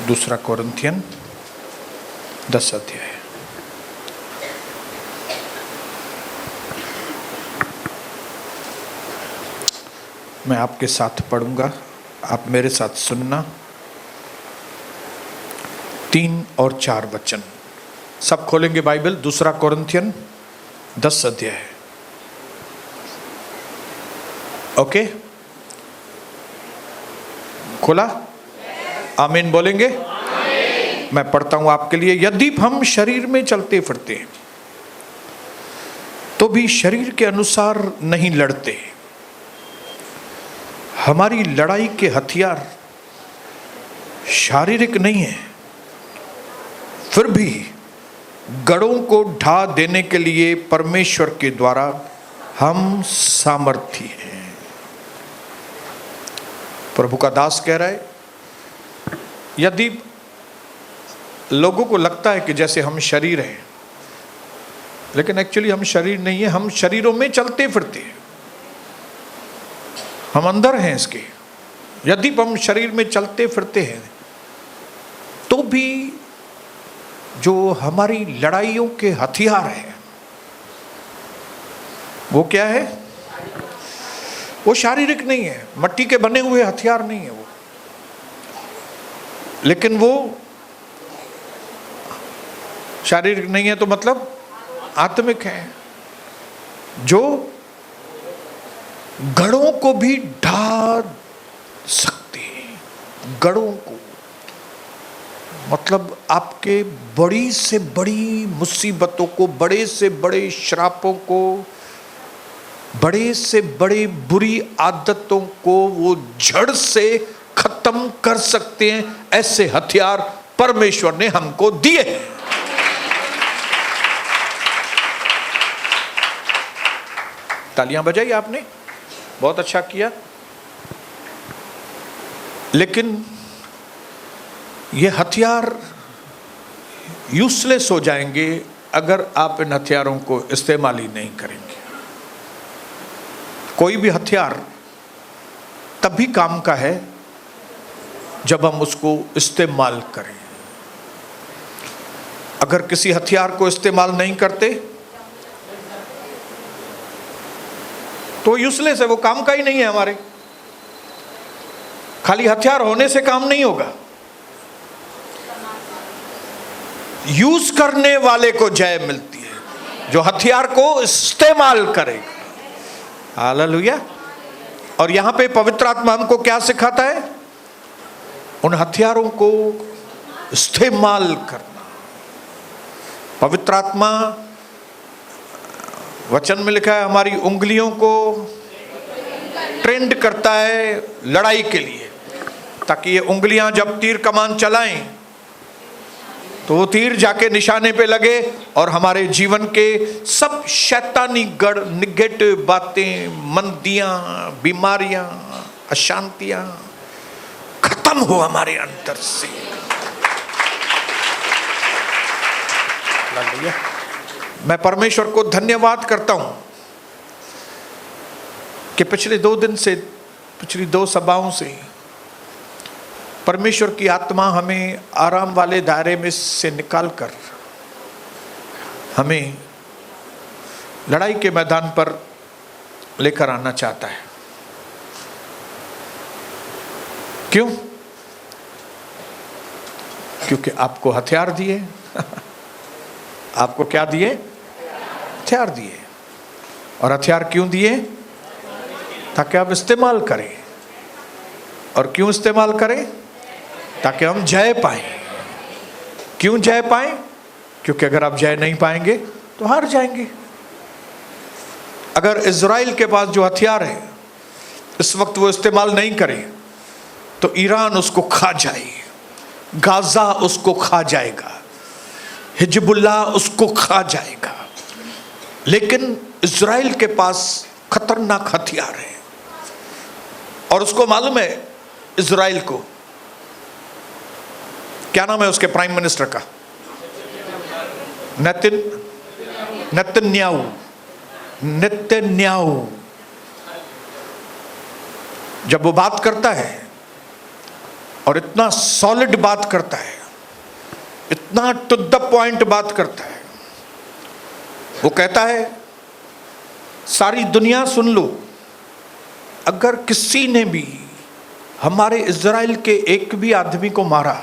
दूसरा कोरिन्थियन 10 अध्याय। मैं आपके साथ पढ़ूंगा, आप मेरे साथ सुनना। 3 और 4 वचन सब खोलेंगे बाइबल। दूसरा कोरिन्थियन 10 अध्याय। ओके, खोला? आमीन बोलेंगे? आमीन। मैं पढ़ता हूं आपके लिए। यदि हम शरीर में चलते फिरते हैं तो भी शरीर के अनुसार नहीं लड़ते। हमारी लड़ाई के हथियार शारीरिक नहीं है, फिर भी गढ़ों को ढा देने के लिए परमेश्वर के द्वारा हम सामर्थी हैं। प्रभु का दास कह रहा है, यदि लोगों को लगता है कि जैसे हम शरीर हैं, लेकिन एक्चुअली हम शरीर नहीं है, हम शरीरों में चलते फिरते हैं, हम अंदर हैं इसके। यदि हम शरीर में चलते फिरते हैं तो भी जो हमारी लड़ाइयों के हथियार हैं वो क्या है? वो शारीरिक नहीं है, मट्टी के बने हुए हथियार नहीं है वो, लेकिन वो शारीरिक नहीं है तो मतलब आत्मिक है, जो गढ़ों को भी ढा सकते हैं। गढ़ों को मतलब आपके बड़ी से बड़ी मुसीबतों को, बड़े से बड़े श्रापों को, बड़े से बड़े बुरी आदतों को वो जड़ से खत्म कर सकते हैं। ऐसे हथियार परमेश्वर ने हमको दिए हैं। तालियां बजाई आपने, बहुत अच्छा किया। लेकिन ये हथियार यूजलेस हो जाएंगे अगर आप इन हथियारों को इस्तेमाल ही नहीं करेंगे। कोई भी हथियार तभी काम का है जब हम उसको इस्तेमाल करें। अगर किसी हथियार को इस्तेमाल नहीं करते तो यूजलेस है, वो काम का ही नहीं है हमारे। खाली हथियार होने से काम नहीं होगा, यूज करने वाले को जय मिलती है, जो हथियार को इस्तेमाल करेगा। हालेलुया। और यहां पे पवित्र आत्मा हमको क्या सिखाता है? उन हथियारों को इस्तेमाल करना। पवित्र आत्मा, वचन में लिखा है, हमारी उंगलियों को ट्रेंड करता है लड़ाई के लिए, ताकि ये उंगलियां जब तीर कमान चलाएं तो वो तीर जाके निशाने पे लगे और हमारे जीवन के सब शैतानी गढ़, निगेटिव बातें, मंदियां, बीमारियां, अशांतियां खत्म हो हमारे अंदर से। मैं परमेश्वर को धन्यवाद करता हूं कि पिछले 2 दिन से, पिछली 2 सभाओं से परमेश्वर की आत्मा हमें आराम वाले दायरे में से निकालकर हमें लड़ाई के मैदान पर लेकर आना चाहता है। क्यों? क्योंकि आपको हथियार दिए। आपको क्या दिए? हथियार दिए। और हथियार क्यों दिए? ताकि आप इस्तेमाल करें। और क्यों इस्तेमाल करें? ताकि हम जय पाएं। क्यों जय पाएं? क्योंकि अगर आप जय नहीं पाएंगे तो हार जाएंगे। अगर इजराइल के पास जो हथियार है इस वक्त वो इस्तेमाल नहीं करे तो ईरान उसको खा जाएगी, गाजा उसको खा जाएगा, हिजबुल्लाह उसको खा जाएगा। लेकिन इजराइल के पास खतरनाक हथियार है और उसको मालूम है, इजराइल को क्या नाम है उसके प्राइम मिनिस्टर का? नेतन्याहू। जब वो बात करता है और इतना सॉलिड बात करता है, इतना टू द पॉइंट बात करता है। वो कहता है सारी दुनिया सुन लो, अगर किसी ने भी हमारे इज़राइल के एक भी आदमी को मारा,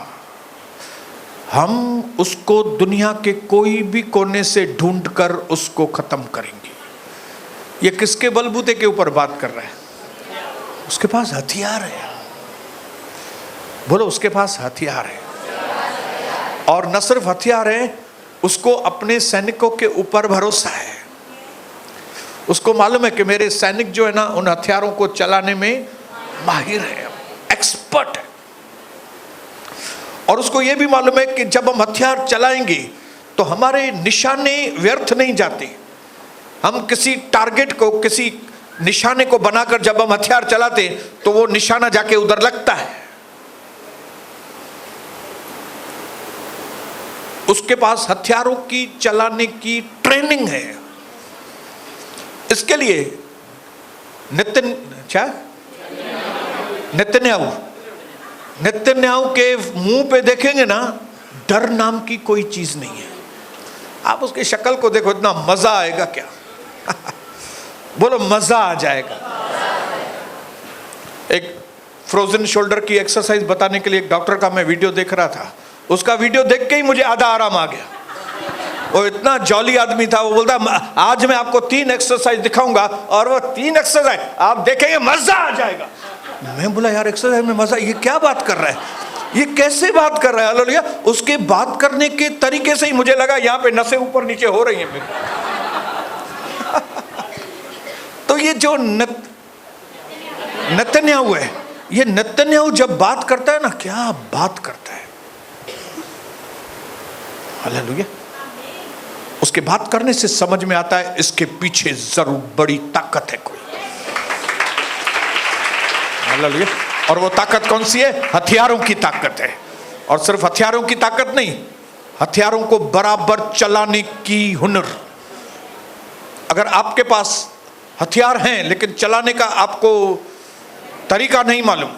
हम उसको दुनिया के कोई भी कोने से ढूंढकर उसको खत्म करेंगे। ये किसके बलबूते के ऊपर बात कर रहा है? उसके पास हथियार है। बोलो, उसके पास हथियार है। और न सिर्फ हथियार है, उसको अपने सैनिकों के ऊपर भरोसा है। उसको मालूम है कि मेरे सैनिक जो है ना, उन हथियारों को चलाने में माहिर है, एक्सपर्ट है। और उसको यह भी मालूम है कि जब हम हथियार चलाएंगे तो हमारे निशाने व्यर्थ नहीं जाते। हम किसी टारगेट को, किसी निशाने को बनाकर जब हम हथियार चलाते तो वो निशाना जाके उधर लगता है। उसके पास हथियारों की चलाने की ट्रेनिंग है। इसके लिए नेतन्याहू के मुंह पे देखेंगे ना, डर नाम की कोई चीज नहीं है। आप उसकी शक्ल को देखो, इतना मजा आएगा क्या। बोलो, मजा आ जाएगा। एक फ्रोजन शोल्डर की एक्सरसाइज बताने के लिए एक डॉक्टर का मैं वीडियो देख रहा था। उसका वीडियो देख के ही मुझे आधा आराम आ गया। वो इतना जॉली आदमी था। वो बोलता, आज मैं आपको 3 एक्सरसाइज दिखाऊंगा और वो 3 एक्सरसाइज आप देखेंगे, मजा आ जाएगा। मैं बोला, यार एक्सरसाइज में मजा, ये क्या बात कर रहा है, ये कैसे बात कर रहा है? हालेलुया। उसके बात करने के तरीके से ही मुझे लगा यहाँ पे नसें ऊपर नीचे हो रही हैं। तो ये जो नेतन्याहू है, ये नेतन्याहू जब बात करता है ना, क्या बात करता है। हालेलुया। उसके बात करने से समझ में आता है इसके पीछे जरूर बड़ी ताकत है कोई। हालेलुया। और वो ताकत कौन सी है? हथियारों की ताकत है। और सिर्फ हथियारों की ताकत नहीं, हथियारों को बराबर चलाने की हुनर। अगर आपके पास हथियार हैं लेकिन चलाने का आपको तरीका नहीं मालूम,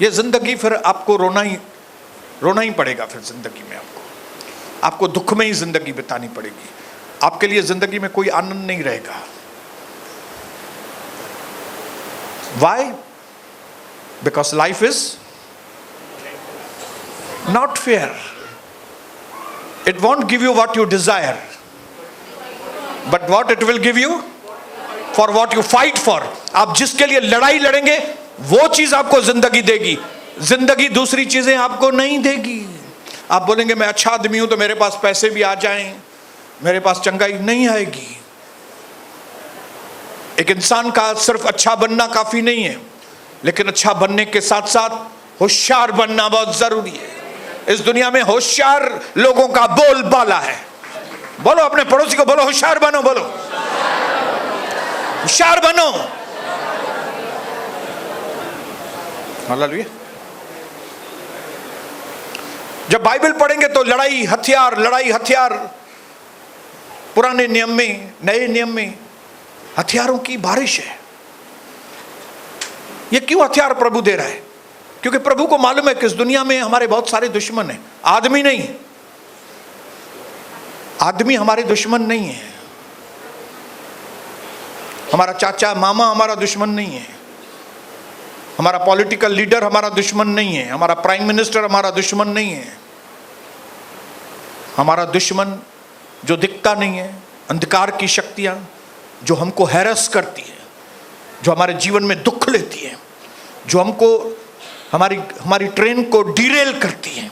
ये जिंदगी फिर आपको रोना ही पड़ेगा। फिर जिंदगी में आपको दुख में ही जिंदगी बितानी पड़ेगी। आपके लिए जिंदगी में कोई आनंद नहीं रहेगा। Why? Because life is not fair. It won't give you what you desire, but what it will give you, for what you fight for. आप जिसके लिए लड़ाई लड़ेंगे वो चीज आपको जिंदगी देगी। जिंदगी दूसरी चीजें आपको नहीं देगी। आप बोलेंगे मैं अच्छा आदमी हूं तो मेरे पास पैसे भी आ जाएं, मेरे पास चंगाई नहीं आएगी। एक इंसान का सिर्फ अच्छा बनना काफी नहीं है, लेकिन अच्छा बनने के साथ साथ होशियार बनना बहुत जरूरी है। इस दुनिया में होशियार लोगों का बोलबाला है। बोलो अपने पड़ोसी को, बोलो होशियार बनो, बोलो होशियार बनो। हालेलुया। जब बाइबल पढ़ेंगे तो लड़ाई हथियार, पुराने नियम में, नए नियम में हथियारों की बारिश है। ये क्यों हथियार प्रभु दे रहा है? क्योंकि प्रभु को मालूम है कि इस दुनिया में हमारे बहुत सारे दुश्मन हैं। आदमी नहीं, आदमी हमारे दुश्मन नहीं है। हमारा चाचा मामा हमारा दुश्मन नहीं है, हमारा पॉलिटिकल लीडर हमारा दुश्मन नहीं है, हमारा प्राइम मिनिस्टर हमारा दुश्मन नहीं है। हमारा दुश्मन जो दिखता नहीं है, अंधकार की शक्तियां जो हमको हैरस करती है, जो हमारे जीवन में दुख लेती है, जो हमको हमारी ट्रेन को डिरेल करती है,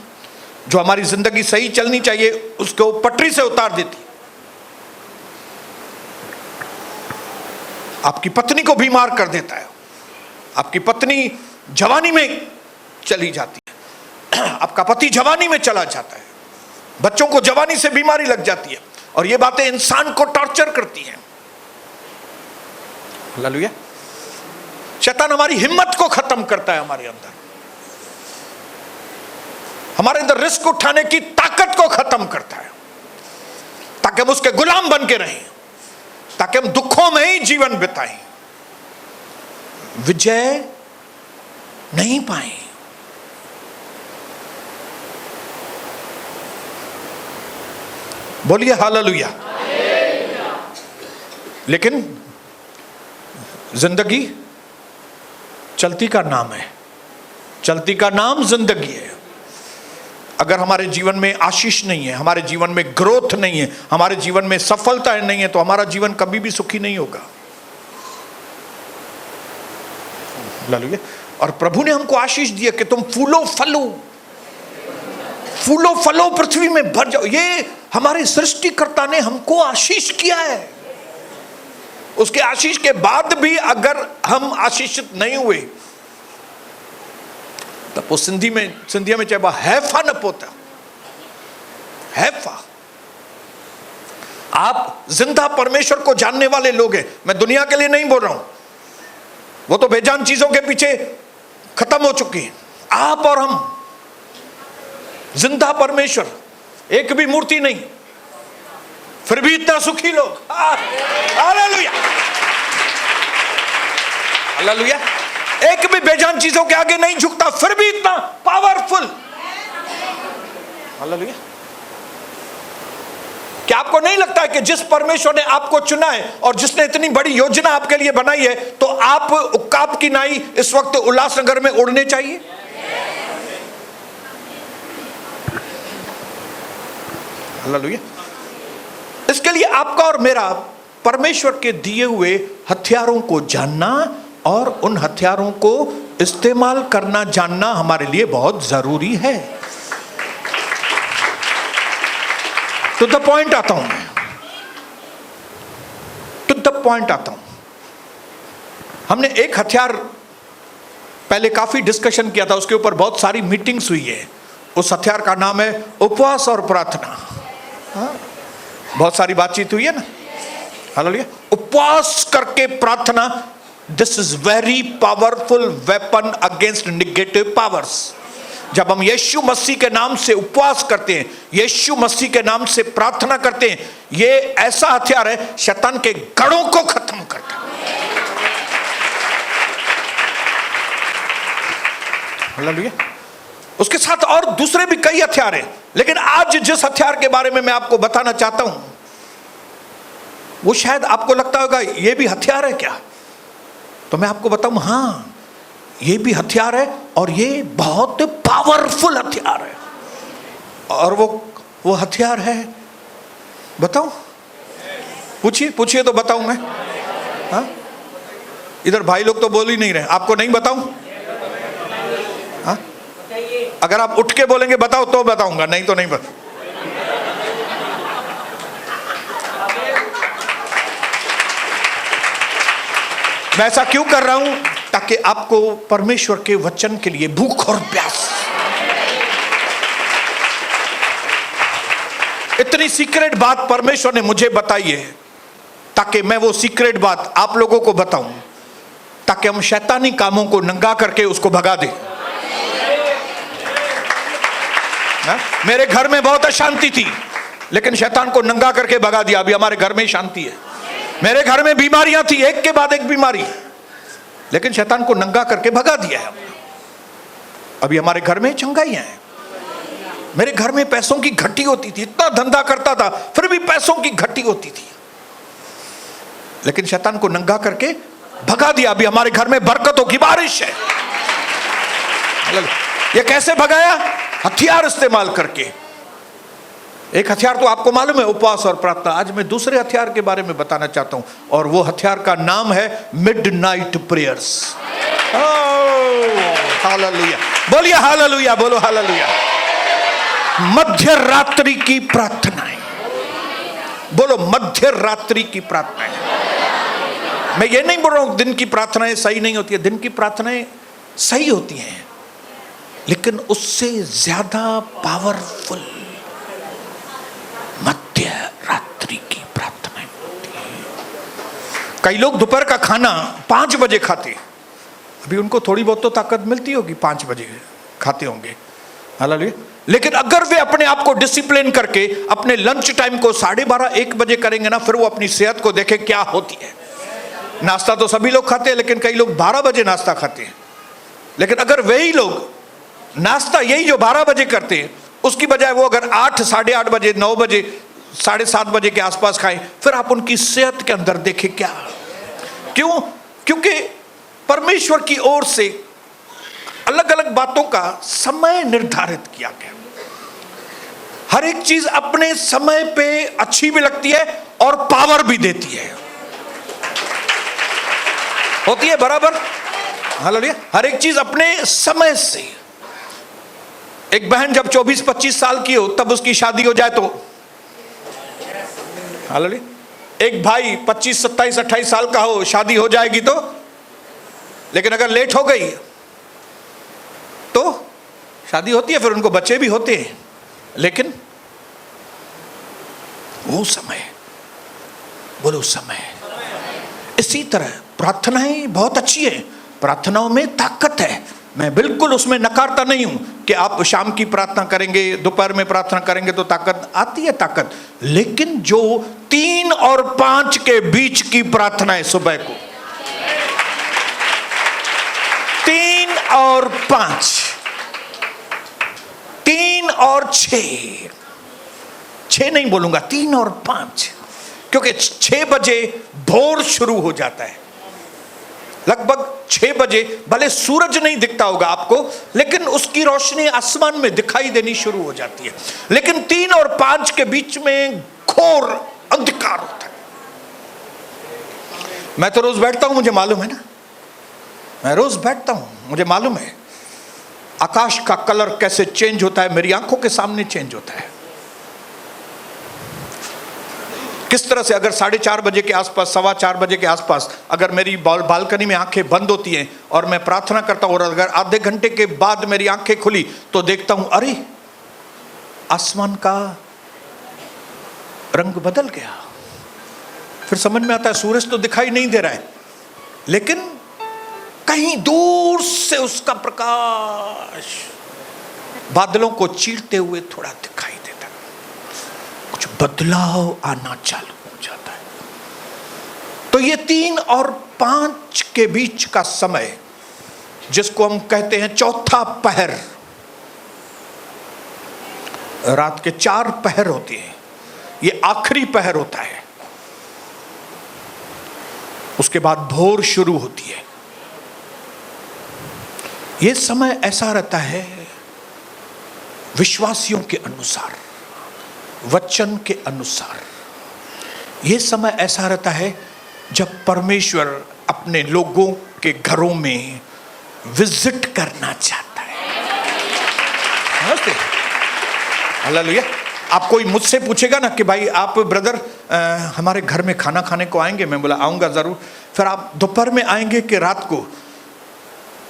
जो हमारी जिंदगी सही चलनी चाहिए उसको पटरी से उतार देती है। आपकी पत्नी को बीमार कर देता है, आपकी पत्नी जवानी में चली जाती है, आपका पति जवानी में चला जाता है, बच्चों को जवानी से बीमारी लग जाती है, और ये बातें इंसान को टॉर्चर करती हैं। हालेलुया। शैतान हमारी हिम्मत को खत्म करता है, हमारे अंदर रिस्क उठाने की ताकत को खत्म करता है, ताकि हम उसके गुलाम बन के रहें, ताकि हम दुखों में ही जीवन बिताएं, विजय नहीं पाए। बोलिए हालेलुया। लेकिन जिंदगी चलती का नाम है, चलती का नाम जिंदगी है। अगर हमारे जीवन में आशीष नहीं है, हमारे जीवन में ग्रोथ नहीं है, हमारे जीवन में सफलता नहीं है, तो हमारा जीवन कभी भी सुखी नहीं होगा। हालेलुया। और प्रभु ने हमको आशीष दिया कि तुम फूलो फलो, फूलो फलो, पृथ्वी में भर जाओ। ये हमारे सृष्टिकर्ता ने हमको आशीष किया है। उसके आशीष के बाद भी अगर हम आशीषित नहीं हुए, तब वो सिंधिया में चाहे हैफा न पोता, हैफा। आप जिंदा परमेश्वर को जानने वाले लोग हैं। मैं दुनिया के लिए नहीं बोल रहा हूं, वो तो बेजान चीजों के पीछे खत्म हो चुकी है। आप और हम जिंदा परमेश्वर, एक भी मूर्ति नहीं, फिर भी इतना सुखी लोग। Hallelujah, hallelujah. एक भी बेजान चीजों के आगे नहीं झुकता, फिर भी इतना पावरफुल। हालेलुया। क्या आपको नहीं लगता है कि जिस परमेश्वर ने आपको चुना है और जिसने इतनी बड़ी योजना आपके लिए बनाई है, तो आप उक्काब की नाई इस वक्त उल्लासनगर में उड़ने चाहिए? हालेलुया। इसके लिए आपका और मेरा परमेश्वर के दिए हुए हथियारों को जानना और उन हथियारों को इस्तेमाल करना जानना हमारे लिए बहुत जरूरी है। टू द पॉइंट आता हूं मैं, टू द पॉइंट आता हूं। हमने एक हथियार पहले काफी डिस्कशन किया था, उसके ऊपर बहुत सारी मीटिंग्स हुई है। उस हथियार का नाम है उपवास और प्रार्थना। बहुत सारी बातचीत हुई है ना। हालेलुया। उपवास करके प्रार्थना, this is very powerful weapon against negative powers. जब हम यीशु मसीह के नाम से उपवास करते हैं, यीशु मसीह के नाम से प्रार्थना करते हैं, ये ऐसा हथियार है शैतान के गढ़ों को खत्म करता है। हालेलुया। उसके साथ और दूसरे भी कई हथियार हैं, लेकिन आज जिस हथियार के बारे में मैं आपको बताना चाहता हूं, वो शायद आपको लगता होगा ये भी हथियार है क्या, तो मैं आपको बताऊं, हां ये भी हथियार है और ये बहुत पावरफुल हथियार है। और वो हथियार है, बताऊं? पूछिए पूछिए तो बताऊं मैं। हाँ, इधर भाई लोग तो बोल ही नहीं रहे। आपको नहीं बताऊं? हाँ, अगर आप उठ के बोलेंगे बताओ तो बताऊंगा, नहीं तो नहीं बता। मैं ऐसा क्यों कर रहा हूं? ताकि आपको परमेश्वर के वचन के लिए भूख और प्यास। इतनी सीक्रेट बात परमेश्वर ने मुझे बताई है, ताकि मैं वो सीक्रेट बात आप लोगों को बताऊं, ताकि हम शैतानी कामों को नंगा करके उसको भगा दें। मेरे घर में बहुत अशांति थी, लेकिन शैतान को नंगा करके भगा दिया। अभी हमारे घर में शांति है। मेरे घर में बीमारियां थी, एक के बाद एक बीमारी, लेकिन शैतान को नंगा करके भगा दिया है। अभी हमारे घर में चंगाइयां हैं। मेरे घर में पैसों की घटी होती थी, इतना धंधा करता था, फिर भी पैसों की घटी होती थी, लेकिन शैतान को नंगा करके भगा दिया। अभी हमारे घर में बरकतों की बारिश है। ये कैसे भगाया? हथियार इस्तेमाल करके। एक हथियार तो आपको मालूम है, उपवास और प्रार्थना। आज मैं दूसरे हथियार के बारे में बताना चाहता हूं, और वो हथियार का नाम है मिडनाइट प्रेयर्स। हालेलुया, बोलिए हालेलुया, बोलो हालेलुया। मध्य रात्रि की प्रार्थनाएं, बोलो मध्य रात्रि की प्रार्थनाएं। मैं ये नहीं बोल रहा हूं दिन की प्रार्थनाएं सही नहीं होती है, दिन की प्रार्थनाएं सही होती हैं, लेकिन उससे ज्यादा पावरफुल मध्य रात्रि की प्रार्थनाएं होती है। कई लोग दोपहर का खाना 5 बजे खाते हैं। अभी उनको थोड़ी बहुत तो ताकत मिलती होगी, 5 बजे खाते होंगे। हालेलुया। लेकिन अगर वे अपने आप को डिसिप्लिन करके अपने लंच टाइम को 12:30-1 बजे करेंगे ना, फिर वो अपनी सेहत को देखें क्या होती है। नाश्ता तो सभी लोग खाते हैं, लेकिन कई लोग 12 बजे नाश्ता खाते हैं। लेकिन अगर वही लोग नाश्ता यही जो 12 बजे करते हैं, उसकी बजाय वो अगर 8, 8:30 बजे, 9 बजे 7:30 बजे के आसपास खाएं, फिर आप उनकी सेहत के अंदर देखें क्या। क्यों? क्योंकि परमेश्वर की ओर से अलग अलग बातों का समय निर्धारित किया गया। हर एक चीज अपने समय पे अच्छी भी लगती है और पावर भी देती है, होती है बराबर। हालेलुया। हर एक चीज अपने समय से। एक बहन जब 24-25 साल की हो तब उसकी शादी हो जाए तो, हालेलुया। एक भाई 25, 27, 28 साल का हो, शादी हो जाएगी तो। लेकिन अगर लेट हो गई तो शादी होती है, फिर उनको बच्चे भी होते हैं, लेकिन वो समय, बोलो समय। इसी तरह प्रार्थनाएं बहुत अच्छी है, प्रार्थनाओं में ताकत है। मैं बिल्कुल उसमें नकारता नहीं हूं कि आप शाम की प्रार्थना करेंगे, दोपहर में प्रार्थना करेंगे तो ताकत आती है, ताकत। लेकिन जो 3 और 5 के बीच की प्रार्थना है सुबह को, 3 और 5, 3 और 6, 6 नहीं बोलूंगा, 3 और 5, क्योंकि 6 बजे भोर शुरू हो जाता है। लगभग 6 बजे भले सूरज नहीं दिखता होगा आपको, लेकिन उसकी रोशनी आसमान में दिखाई देनी शुरू हो जाती है। लेकिन 3 और 5 के बीच में घोर अंधकार होता है। मैं तो रोज बैठता हूं, मुझे मालूम है ना, मैं रोज बैठता हूं, मुझे मालूम है आकाश का कलर कैसे चेंज होता है, मेरी आंखों के सामने चेंज होता है। किस तरह से अगर 4:30 बजे के आसपास, 4:15 बजे के आसपास अगर मेरी बालकनी में आंखें बंद होती हैं और मैं प्रार्थना करता हूं, और अगर आधे घंटे के बाद मेरी आंखें खुली तो देखता हूं अरे आसमान का रंग बदल गया। फिर समझ में आता है सूरज तो दिखाई नहीं दे रहा है, लेकिन कहीं दूर से उसका प्रकाश बादलों को चीरते हुए थोड़ा दिखाई देता है, कुछ बदलाव आना चालू हो जाता है। तो ये 3 और 5 के बीच का समय, जिसको हम कहते हैं चौथा पहर, रात के 4 पहर होते हैं, ये आखिरी पहर होता है। उसके बाद भोर शुरू होती है। ये समय ऐसा रहता है विश्वासियों के अनुसार, वचन के अनुसार। ये समय ऐसा रहता है जब परमेश्वर अपने लोगों के घरों में विजिट करना चाहता है। समझते? हालेलुया। आप कोई मुझसे पूछेगा ना कि भाई आप ब्रदर हमारे घर में खाना खाने को आएंगे, मैं बोला आऊंगा जरूर। फिर आप दोपहर में आएंगे कि रात को,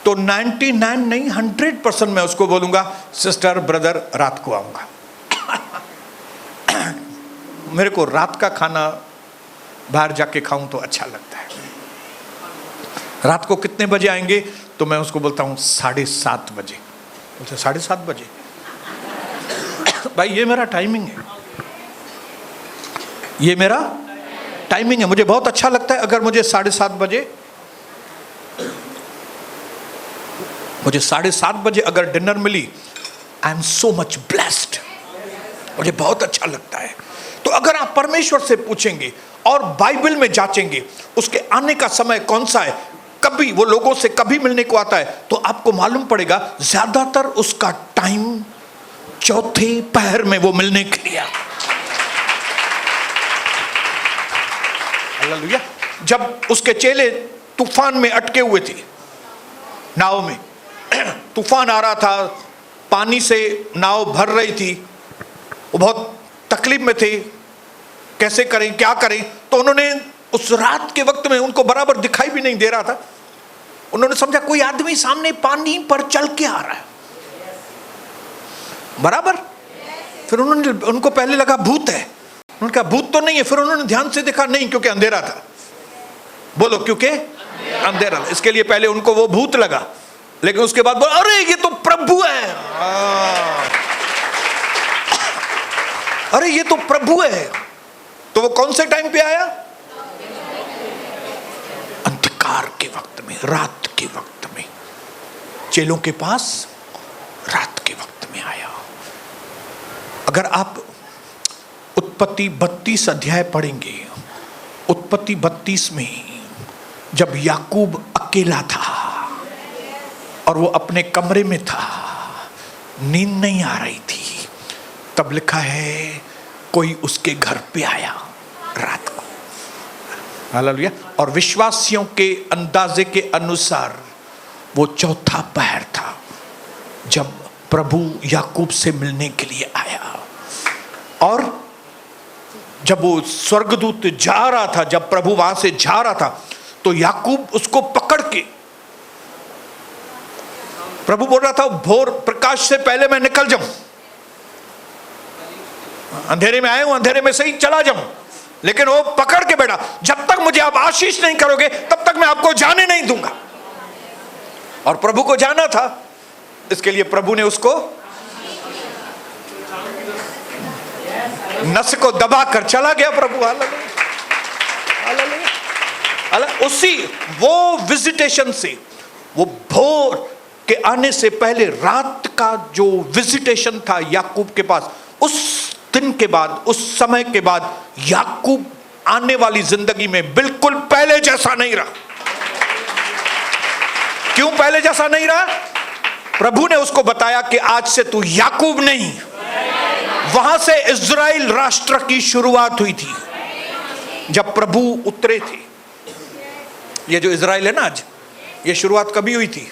तो 99 नहीं 100% मैं उसको बोलूंगा सिस्टर ब्रदर रात को आऊंगा। मेरे को रात का खाना बाहर जाके खाऊं तो अच्छा लगता है। रात को कितने बजे आएंगे, तो मैं उसको बोलता हूं 7:30 बजे। बोलते 7:30 बजे? भाई ये मेरा टाइमिंग है, ये मेरा टाइमिंग है। मुझे बहुत अच्छा लगता है अगर मुझे 7:30 बजे, मुझे 7:30 बजे अगर डिनर मिली, I am so much blessed, मुझे बहुत अच्छा लगता है। तो अगर आप परमेश्वर से पूछेंगे और बाइबल में जांचेंगे उसके आने का समय कौन सा है, कभी वो लोगों से कभी मिलने को आता है, तो आपको मालूम पड़ेगा ज्यादातर उसका टाइम चौथे पहर में वो मिलने के लिए। हालेलुया। जब उसके चेले तूफान में अटके हुए थे, नाव में तूफान आ रहा था, पानी से नाव भर रही थी, वो बहुत तकलीफ में थे, कैसे करें क्या करें। तो उन्होंने उस रात के वक्त में, उनको बराबर दिखाई भी नहीं दे रहा था, उन्होंने समझा कोई आदमी सामने पानी पर चल के आ रहा है, बराबर। फिर उनको पहले लगा भूत है, उन्होंने कहा भूत तो नहीं है। फिर उन्होंने ध्यान से देखा, नहीं, क्योंकि अंधेरा था। बोलो क्योंकि अंधेरा। इसके लिए पहले उनको वो भूत लगा, लेकिन उसके बाद बोला अरे ये तो प्रभु है, अरे ये तो प्रभु है। तो वो कौन से टाइम पे आया? अंधकार के वक्त में, रात के वक्त में, चेलों के पास रात के वक्त में आया। अगर आप उत्पत्ति 32 अध्याय पढ़ेंगे। उत्पत्ति 32 में जब याकूब अकेला था और वो अपने कमरे में था, नींद नहीं आ रही थी, तब लिखा है कोई उसके घर पे आया रात को। हालेलुया। और विश्वासियों के अंदाजे के अनुसार वो चौथा पहर था जब प्रभु याकूब से मिलने के लिए आया। और जब वो स्वर्गदूत जा रहा था, जब प्रभु वहां से जा रहा था, तो याकूब उसको पकड़ के, प्रभु बोल रहा था भोर प्रकाश से पहले मैं निकल जाऊं, अंधेरे में आया हूं, अंधेरे में से ही चला जाऊं, लेकिन वो पकड़ के बैठा, जब तक मुझे आप आशीष नहीं करोगे तब तक मैं आपको जाने नहीं दूंगा। और प्रभु को जाना था, इसके लिए प्रभु ने उसको नस को दबा कर चला गया प्रभु। हालेलुया। उसी वो विजिटेशन से, वो भोर के आने से पहले रात का जो विजिटेशन था याकूब के पास, उस दिन के बाद, उस समय के बाद याकूब आने वाली जिंदगी में बिल्कुल पहले जैसा नहीं रहा। क्यों पहले जैसा नहीं रहा? प्रभु ने उसको बताया कि आज से तू याकूब नहीं, वहां से इज़राइल राष्ट्र की शुरुआत हुई थी जब प्रभु उतरे थे। ये जो इज़राइल है ना आज, ये शुरुआत कभी हुई थी?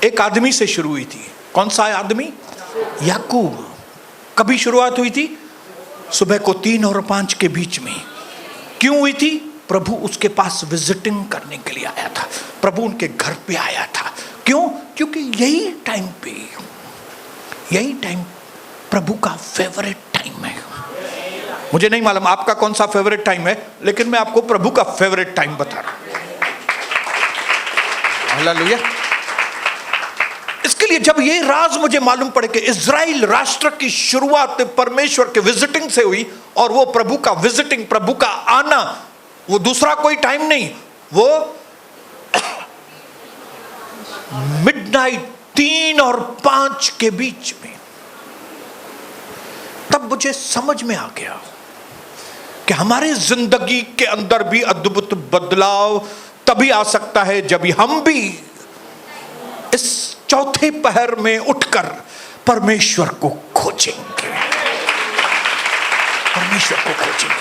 एक आदमी से शुरू हुई थी। कौन सा आदमी? याकूब। कभी शुरुआत हुई थी? सुबह को 3 और 5 के बीच में। क्यों हुई थी? प्रभु उसके पास विजिटिंग करने के लिए आया था, प्रभु उनके घर पे आया था। क्यों? क्योंकि यही टाइम प्रभु का फेवरेट टाइम है। मुझे नहीं मालूम आपका कौन सा फेवरेट टाइम है, लेकिन मैं आपको प्रभु का फेवरेट टाइम बता रहा हूं। हालेलुया। इसके लिए जब ये राज मुझे मालूम पड़े कि इज़राइल राष्ट्र की शुरुआत परमेश्वर के विजिटिंग से हुई, और वो प्रभु का विजिटिंग, प्रभु का आना, वो दूसरा कोई टाइम नहीं, वो मिडनाइट 3 और 5 के बीच में। तब मुझे समझ में आ गया कि हमारे जिंदगी के अंदर भी अद्भुत बदलाव तभी आ सकता है जब हम भी इस चौथे पहर में उठकर परमेश्वर को खोजेंगे, परमेश्वर को खोजेंगे।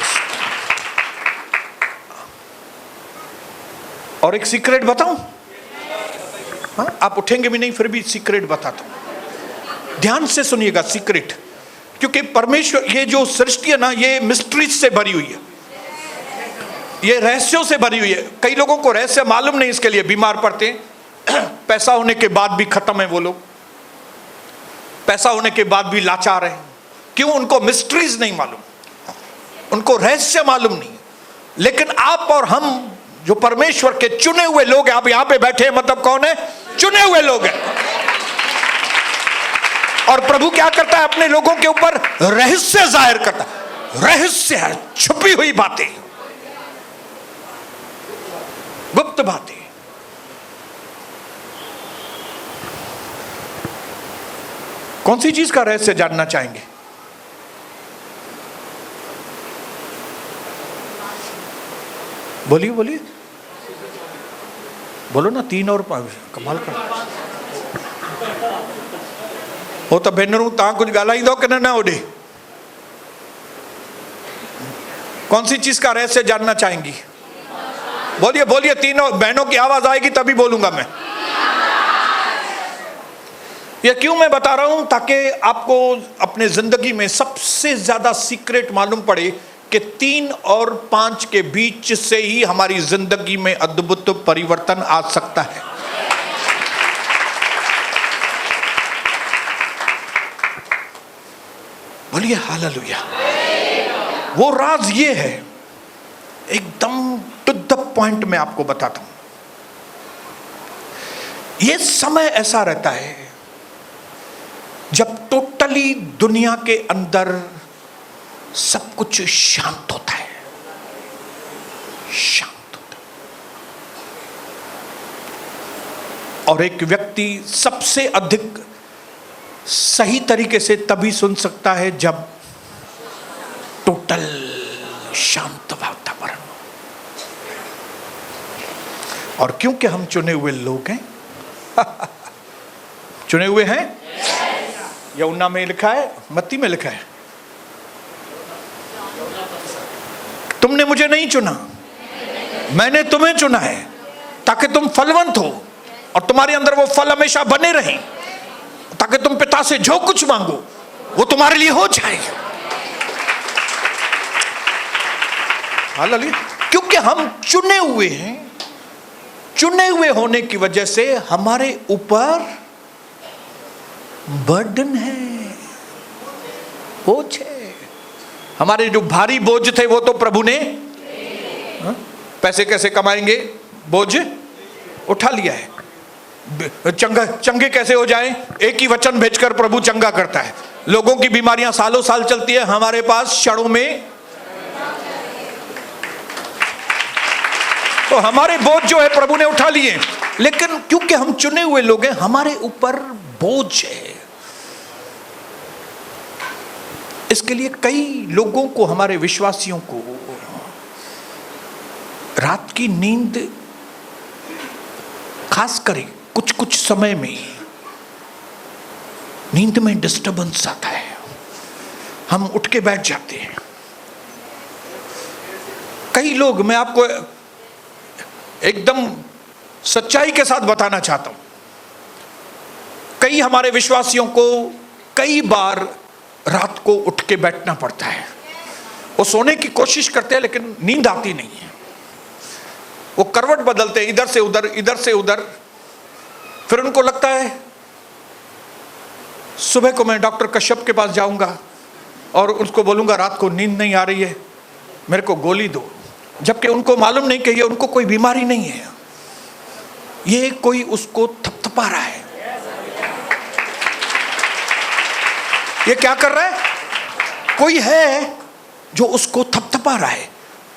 और एक सीक्रेट बताऊं? हाँ, आप उठेंगे भी नहीं, फिर भी सीक्रेट बताता हूं, ध्यान से सुनिएगा सीक्रेट। क्योंकि परमेश्वर, ये जो सृष्टि है ना, ये मिस्ट्रीज से भरी हुई है, ये रहस्यों से भरी हुई है। कई लोगों को रहस्य मालूम नहीं, इसके लिए बीमार पड़ते हैं। पैसा होने के बाद भी खत्म है वो लोग, पैसा होने के बाद भी लाचार हैं। क्यों? उनको मिस्ट्रीज नहीं मालूम, उनको रहस्य मालूम नहीं। लेकिन आप और हम जो परमेश्वर के चुने हुए लोग हैं, आप यहां पे बैठे हैं, मतलब कौन है? चुने हुए लोग हैं। और प्रभु क्या करता है? अपने लोगों के ऊपर रहस्य जाहिर करता है। रहस्य है, छुपी हुई बातें, गुप्त बातें। कौन सी चीज का रहस्य जानना चाहेंगे? बोलिए बोलिए, बोलो ना। 3 और 5 कमाल कर हो तो भेनरू, ता कुछ गालाई दो कि ना ओडे। कौन सी चीज का रहस्य जानना चाहेंगी? बोलिए बोलिए, तीनों बहनों की आवाज आएगी तभी बोलूंगा मैं। ये क्यों मैं बता रहा हूं? ताकि आपको अपने जिंदगी में सबसे ज्यादा सीक्रेट मालूम पड़े कि 3 और 5 के बीच से ही हमारी जिंदगी में अद्भुत परिवर्तन आ सकता है। बोलिए हालेलुया। वो राज ये है, एकदम टू द पॉइंट में आपको बताता हूं। ये समय ऐसा रहता है जब टोटली दुनिया के अंदर सब कुछ शांत होता है, शांत होता है। और एक व्यक्ति सबसे अधिक सही तरीके से तभी सुन सकता है जब और क्योंकि हम चुने हुए लोग हैं चुने हुए हैं, यूहन्ना में लिखा है, मत्ती में लिखा है, तुमने मुझे नहीं चुना, मैंने तुम्हें चुना है ताकि तुम फलवंत हो और तुम्हारे अंदर वो फल हमेशा बने रहें, ताकि तुम पिता से जो कुछ मांगो वो तुम्हारे लिए हो जाए। हालेलुया। क्योंकि हम चुने हुए हैं, चुने हुए होने की वजह से हमारे ऊपर बर्डन है, बोझ है। हमारे जो भारी बोझ थे वो तो प्रभु ने, पैसे कैसे कमाएंगे, बोझ उठा लिया है। चंगे कैसे हो जाएं, एक ही वचन भेजकर प्रभु चंगा करता है। लोगों की बीमारियां सालों साल चलती है, हमारे पास क्षणों में। तो हमारे बोझ जो है प्रभु ने उठा लिए, लेकिन क्योंकि हम चुने हुए लोग हैं, हमारे ऊपर बोझ है। इसके लिए कई लोगों को, हमारे विश्वासियों को रात की नींद, खास करें कुछ कुछ समय में नींद में डिस्टर्बेंस आता है, हम उठ के बैठ जाते हैं। कई लोग, मैं आपको एकदम सच्चाई के साथ बताना चाहता हूं, कई हमारे विश्वासियों को कई बार रात को उठ के बैठना पड़ता है। वो सोने की कोशिश करते हैं लेकिन नींद आती नहीं है। वो करवट बदलते हैं, इधर से उधर, इधर से उधर। फिर उनको लगता है सुबह को मैं डॉक्टर कश्यप के पास जाऊंगा और उसको बोलूंगा रात को नींद नहीं आ रही है, मेरे को गोली दो। जबकि उनको मालूम नहीं कि ये उनको कोई बीमारी नहीं है, ये कोई उसको थपथपा रहा है। ये क्या कर रहा है? कोई है जो उसको थपथपा रहा है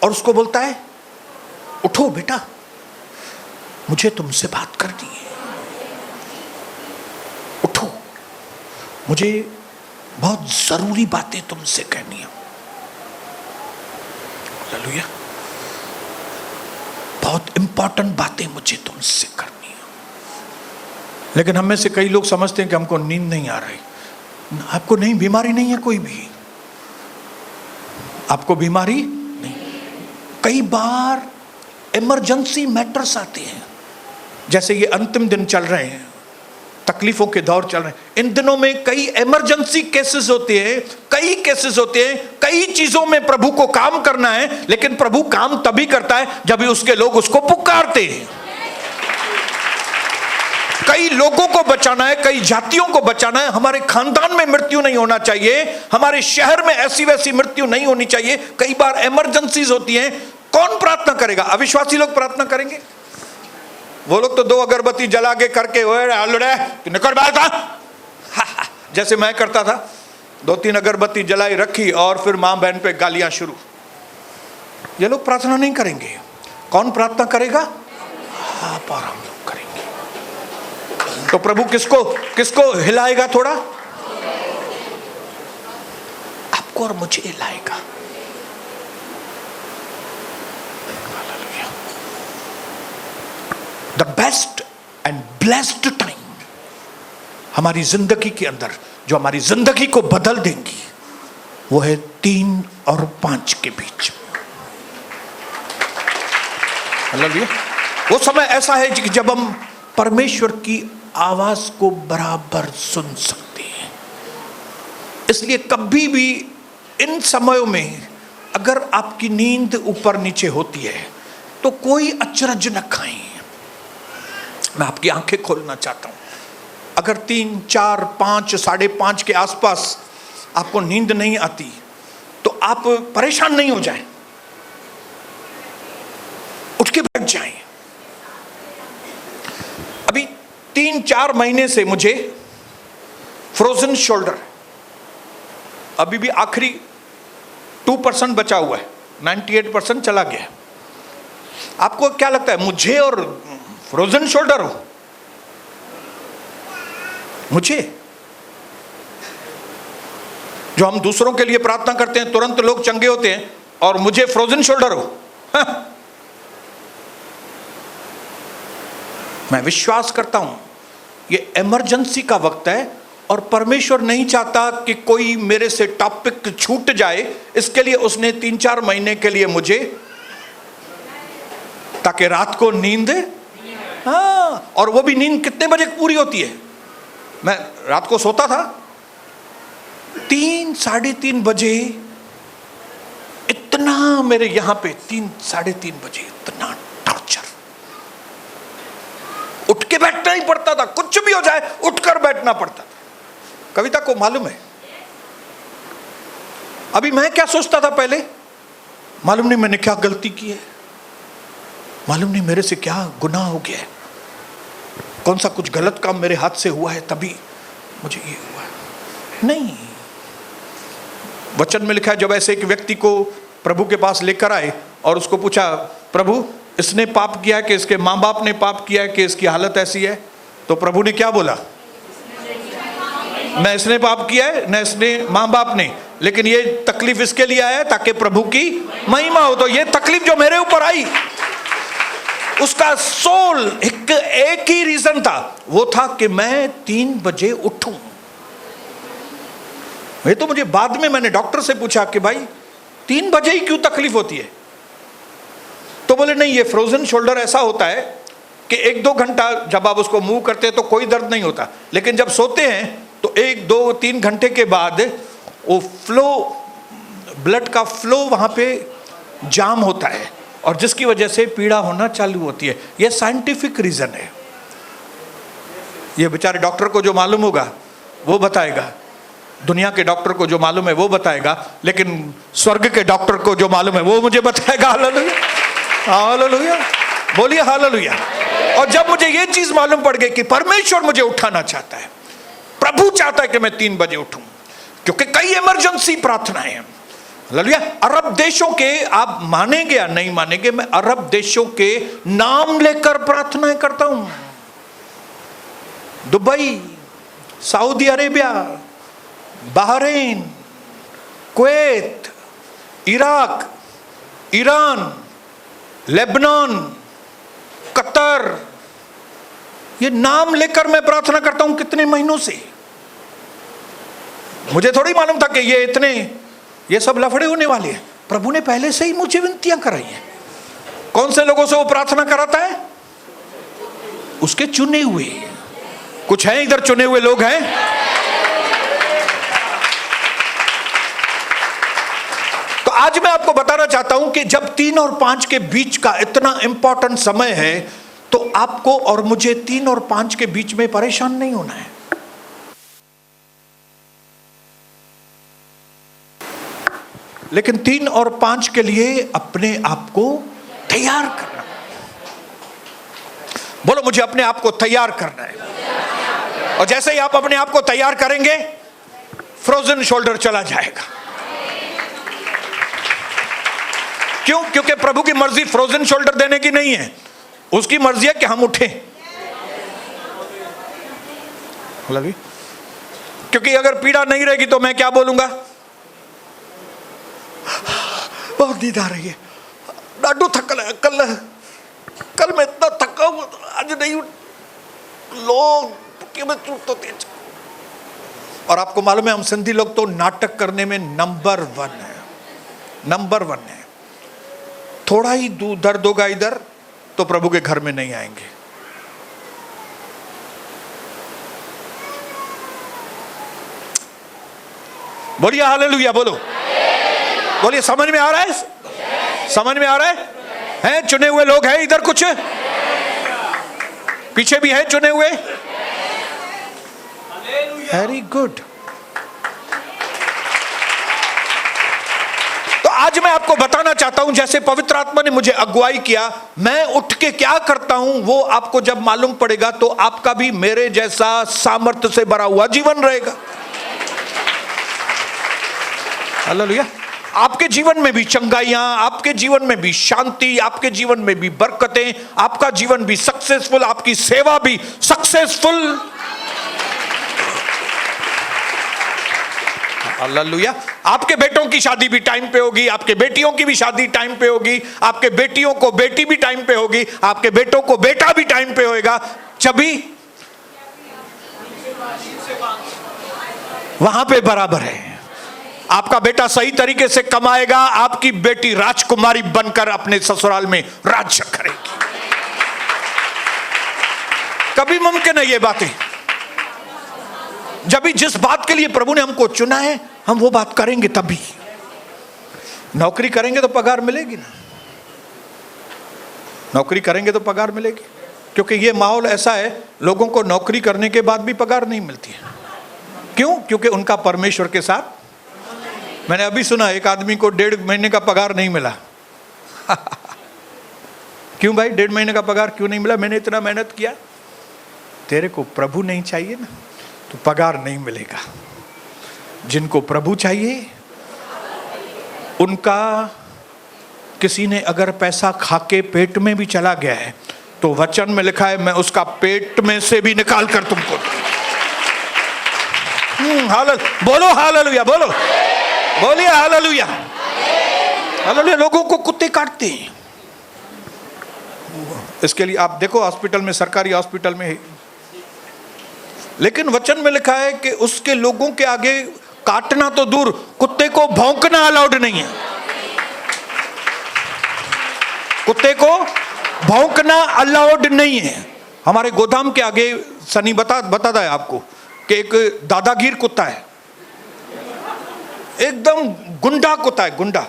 और उसको बोलता है उठो बेटा, मुझे तुमसे बात करनी है, उठो, मुझे बहुत जरूरी बातें तुमसे कहनी है। हालेलुया। बहुत इंपॉर्टेंट बातें मुझे तुमसे करनी है। लेकिन हम में से कई लोग समझते हैं कि हमको नींद नहीं आ रही। आपको नहीं, बीमारी नहीं है कोई भी, आपको बीमारी नहीं। कई बार इमरजेंसी मैटर्स आते हैं, जैसे ये अंतिम दिन चल रहे हैं, तकलीफों के दौर चल रहे हैं, इन दिनों में कई इमरजेंसी केसेस होते हैं, कई केसेस होते हैं, कई चीजों में प्रभु को काम करना है, लेकिन प्रभु काम तभी करता है जब उसके लोग उसको पुकारते हैं। कई लोगों को बचाना है, कई जातियों को बचाना है। हमारे खानदान में मृत्यु नहीं होना चाहिए, हमारे शहर में ऐसी वैसी मृत्यु नहीं होनी चाहिए। कई बार इमरजेंसीज होती हैं, कौन प्रार्थना करेगा? अविश्वासी लोग प्रार्थना करेंगे। वो लोग तो 2 अगरबत्ती जला के करके निकल बाहर था, जैसे मैं करता था, 2-3 अगरबत्ती जलाई रखी और फिर मां बहन पे गालियां शुरू। ये लोग प्रार्थना नहीं करेंगे। कौन प्रार्थना करेगा? आप और हम लोग करेंगे। तो प्रभु किसको किसको हिलाएगा? थोड़ा आपको और मुझे हिलाएगा। The best and blessed time हमारी जिंदगी के अंदर, जो हमारी जिंदगी को बदल देंगी, वो है 3 और 5 के बीच। हालेलुया। वो समय ऐसा है कि जब हम परमेश्वर की आवाज को बराबर सुन सकते हैं। इसलिए कभी भी इन समयों में अगर आपकी नींद ऊपर नीचे होती है तो कोई अचरज न खाएं। मैं आपकी आंखें खोलना चाहता हूं। अगर 3, 4, 5, 5:30 के आसपास आपको नींद नहीं आती तो आप परेशान नहीं हो जाएं, उठ के बैठ जाएं। अभी 3-4 महीने से मुझे फ्रोजन शोल्डर, अभी भी आखिरी 2% बचा हुआ है, 98% चला गया। आपको क्या लगता है, मुझे और फ्रोजन शोल्डर हो? मुझे, जो हम दूसरों के लिए प्रार्थना करते हैं तुरंत लोग चंगे होते हैं, और मुझे फ्रोजन शोल्डर हो। मैं विश्वास करता हूं ये इमरजेंसी का वक्त है और परमेश्वर नहीं चाहता कि कोई मेरे से टॉपिक छूट जाए, इसके लिए उसने 3-4 महीने के लिए मुझे, ताकि रात को नींद, हाँ, और वो भी नींद कितने बजे पूरी होती है? मैं रात को सोता था 3-3:30 बजे, इतना मेरे यहां पे 3-3:30 बजे इतना टॉर्चर, उठ के बैठना ही पड़ता था, कुछ भी हो जाए उठकर बैठना पड़ता था। कविता को मालूम है अभी मैं क्या सोचता था पहले? मालूम नहीं मैंने क्या गलती की है, मालूम नहीं मेरे से क्या गुनाह हो गया है, कौन सा कुछ गलत काम मेरे हाथ से हुआ है तभी मुझे ये हुआ है। नहीं, वचन में लिखा है जब ऐसे एक व्यक्ति को प्रभु के पास लेकर आए और उसको पूछा, प्रभु इसने पाप किया है कि इसके माँ बाप ने पाप किया है कि इसकी हालत ऐसी है? तो प्रभु ने क्या बोला? न इसने पाप किया है न इसने माँ बाप ने, लेकिन ये तकलीफ इसके लिए आया है ताकि प्रभु की महिमा हो। तो ये तकलीफ जो मेरे ऊपर आई उसका सोल एक ही रीजन था, वो था कि मैं 3 बजे उठूं। ये तो मुझे बाद में मैंने डॉक्टर से पूछा कि भाई 3 बजे ही क्यों तकलीफ होती है? तो बोले नहीं, ये फ्रोजन शोल्डर ऐसा होता है कि 1-2 घंटा जब आप उसको मूव करते हैं तो कोई दर्द नहीं होता, लेकिन जब सोते हैं तो 1-2-3 घंटे के बाद वो फ्लो, ब्लड का फ्लो वहां पे जाम होता है और जिसकी वजह से पीड़ा होना चालू होती है। ये साइंटिफिक रीजन है। ये बेचारे डॉक्टर को जो मालूम होगा वो बताएगा, दुनिया के डॉक्टर को जो मालूम है वो बताएगा, लेकिन स्वर्ग के डॉक्टर को जो मालूम है वो मुझे बताएगा। हालेलुया, हालेलुया, बोलिए हालेलुया। और जब मुझे ये चीज मालूम पड़ गई कि परमेश्वर मुझे उठाना चाहता है, प्रभु चाहता है कि मैं 3 बजे उठूं, क्योंकि कई इमरजेंसी प्रार्थनाएं हैं। हालेलुया। अरब देशों के, आप मानेंगे या नहीं मानेंगे, मैं अरब देशों के नाम लेकर प्रार्थनाएं करता हूं। Dubai, Saudi Arabia, Bahrain, Kuwait, Iraq, Iran, Lebanon, Qatar, ये नाम लेकर मैं प्रार्थना करता हूं कितने महीनों से। मुझे थोड़ी मालूम था कि ये सब लफड़े होने वाले हैं। प्रभु ने पहले से ही मुझे विनतियां कराई हैं। कौन से लोगों से वो प्रार्थना कराता है? उसके चुने हुए। कुछ हैं इधर चुने हुए लोग हैं? तो आज मैं आपको बताना चाहता हूं कि जब 3 और 5 के बीच का इतना इंपॉर्टेंट समय है, तो आपको और मुझे 3 और 5 के बीच में परेशान नहीं होना है। लेकिन 3 और 5 के लिए अपने आप को तैयार करना। बोलो, मुझे अपने आप को तैयार करना है। और जैसे ही आप अपने आप को तैयार करेंगे, फ्रोजन शोल्डर चला जाएगा। क्यों? क्योंकि प्रभु की मर्जी फ्रोजन शोल्डर देने की नहीं है, उसकी मर्जी है कि हम उठें। क्योंकि अगर पीड़ा नहीं रहेगी तो मैं क्या बोलूंगा? बहुत नींद आ रही है, डाडू थकल है, कल मैं इतना थका हुआ, आज नहीं लोग कि मैं तो तेज। और आपको मालूम है हम सिंधी लोग तो नाटक करने में नंबर 1 है। थोड़ा ही दर्द होगा इधर तो प्रभु के घर में नहीं आएंगे। बोलिए हालेलुया, बोलो, बोलिए। समझ में आ रहा है? समझ में आ रहा है? हैं चुने हुए लोग हैं इधर, कुछ पीछे भी है चुने हुए। Very good. तो आज मैं आपको बताना चाहता हूं, जैसे पवित्र आत्मा ने मुझे अगुवाई किया, मैं उठ के क्या करता हूं वो आपको जब मालूम पड़ेगा तो आपका भी मेरे जैसा सामर्थ्य से भरा हुआ जीवन रहेगा। हालेलुया। आपके जीवन में भी चंगाइयां, आपके जीवन में भी शांति, आपके जीवन में भी बरकतें, आपका जीवन भी सक्सेसफुल, आपकी सेवा भी सक्सेसफुल। हालेलुया। आपके बेटों की शादी भी टाइम पे होगी, आपके बेटियों की भी शादी टाइम पे होगी, आपके बेटियों को बेटी भी टाइम पे होगी, आपके बेटों को बेटा भी टाइम पे होएगा। चबी वहां पे बराबर है। आपका बेटा सही तरीके से कमाएगा, आपकी बेटी राजकुमारी बनकर अपने ससुराल में राज्य करेगी। कभी मुमकिन है ये बातें। जब भी जिस बात के लिए प्रभु ने हमको चुना है, हम वो बात करेंगे तभी। नौकरी करेंगे तो पगार मिलेगी ना, नौकरी करेंगे तो पगार मिलेगी। क्योंकि ये माहौल ऐसा है, लोगों को नौकरी करने के बाद भी पगार नहीं मिलती है। क्यों? क्योंकि उनका परमेश्वर के साथ। मैंने अभी सुना एक आदमी को 1.5 महीने का पगार नहीं मिला। क्यों भाई 1.5 महीने का पगार क्यों नहीं मिला? मैंने इतना मेहनत किया। तेरे को प्रभु नहीं चाहिए ना, तो पगार नहीं मिलेगा। जिनको प्रभु चाहिए उनका, किसी ने अगर पैसा खा के पेट में भी चला गया है तो वचन में लिखा है, मैं उसका पेट में से भी निकाल कर तुमको। बोलो हालेलुया, बोलो, बोलिए हालेलुया, हालेलुया। लोगों को कुत्ते काटते हैं। इसके लिए आप देखो हॉस्पिटल में, सरकारी हॉस्पिटल में, लेकिन वचन में लिखा है कि उसके लोगों के आगे काटना तो दूर, कुत्ते को भौंकना अलाउड नहीं है। कुत्ते को भौंकना अलाउड नहीं है। हमारे गोदाम के आगे सनी बताता है आपको कि एक दादागीर कुत्ता है, एकदम गुंडा कुत्ता है, गुंडा।